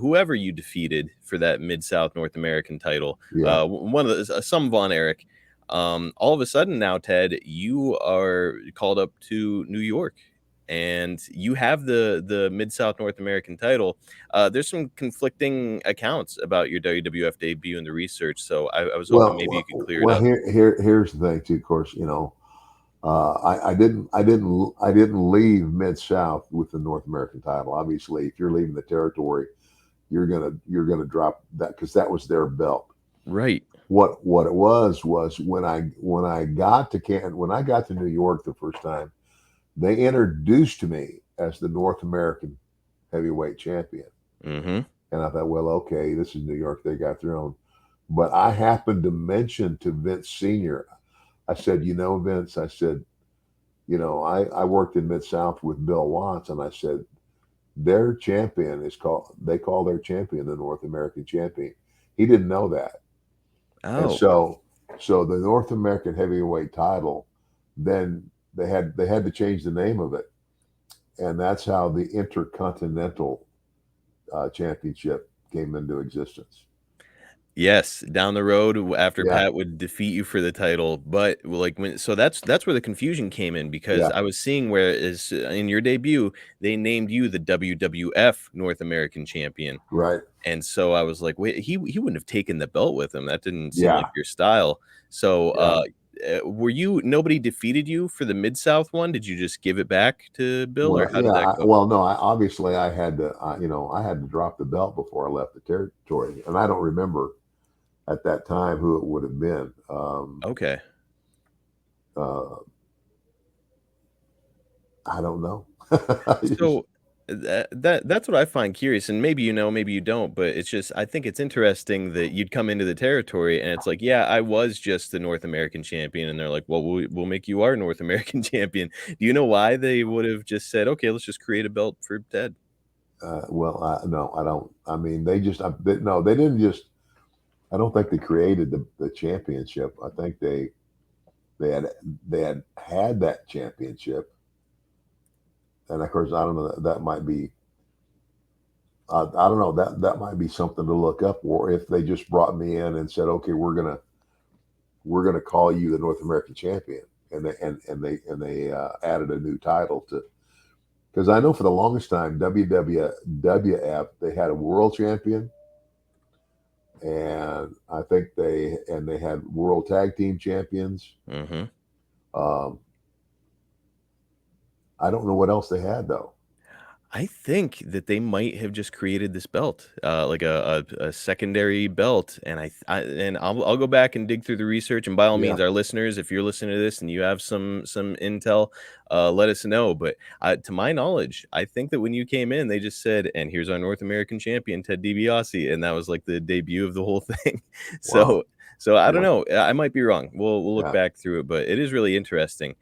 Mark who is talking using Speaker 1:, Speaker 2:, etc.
Speaker 1: whoever you defeated for that Mid-South North American title,
Speaker 2: Yeah.
Speaker 1: one of the some Von Erich, all of a sudden now, Ted, you are called up to New York, and you have the Mid-South North American title. There's some conflicting accounts about your WWF debut in the research, so I was hoping maybe you could clear it up.
Speaker 2: Here's the thing too. Of course, I didn't leave Mid South with the North American title. Obviously, if you're leaving the territory, you're gonna drop that because that was their belt.
Speaker 1: Right.
Speaker 2: What it was when I got to New York the first time, they introduced me as the North American heavyweight champion.
Speaker 1: Mm-hmm.
Speaker 2: And I thought, well, okay, this is New York. They got their own. But I happened to mention to Vince Sr., I said, Vince, I said, I worked in Mid-South with Bill Watts, and I said, their champion they call their champion the North American champion. He didn't know that. And
Speaker 1: Oh,
Speaker 2: so the North American heavyweight title, then they had to change the name of it. And that's how the Intercontinental Championship came into existence.
Speaker 1: yes, down the road after
Speaker 2: Yeah.
Speaker 1: Pat would defeat you for the title, but like that's where the confusion came in because
Speaker 2: Yeah.
Speaker 1: I was seeing where is in your debut they named you the WWF North American champion,
Speaker 2: Right.
Speaker 1: and so I was like, wait, he wouldn't have taken the belt with him. That didn't seem like
Speaker 2: Yeah.
Speaker 1: your style. So,
Speaker 2: Yeah.
Speaker 1: nobody defeated you for the Mid South one? Did you just give it back to Bill, or
Speaker 2: Well,
Speaker 1: how did that go?
Speaker 2: well, no, obviously I had to, I had to drop the belt before I left the territory, and I don't remember at that time who it would have been.
Speaker 1: Okay.
Speaker 2: Uh, I don't know.
Speaker 1: So that's what I find curious, and maybe you know, maybe you don't, but it's just I think it's interesting that you'd come into the territory and it's like, yeah, I was just the North American champion, and they're like, well, we'll make you our North American champion. Do you know why they would have just said, okay, let's just create a belt for Ted?
Speaker 2: No, I don't. I mean, no, they didn't just. I don't think they created the championship. I think they had had that championship, and of course, I don't know. That might be. I don't know. That might be something to look up, or if they just brought me in and said, "Okay, we're gonna call you the North American champion," and they added a new title to. Because I know for the longest time, WWF, they had a world champion, and I think they had world tag team champions.
Speaker 1: Hmm.
Speaker 2: Um, I don't know what else they had though.
Speaker 1: I think that they might have just created this belt, like a secondary belt, and I'll go back and dig through the research. And by all
Speaker 2: Yeah.
Speaker 1: means, our listeners, if you're listening to this and you have some intel, let us know. But to my knowledge, I think that when you came in, they just said, "And here's our North American champion, Ted DiBiase," and that was like the debut of the whole thing.
Speaker 2: Wow.
Speaker 1: So I don't
Speaker 2: Yeah.
Speaker 1: know. I might be wrong. We'll look
Speaker 2: Yeah.
Speaker 1: back through it, but it is really interesting.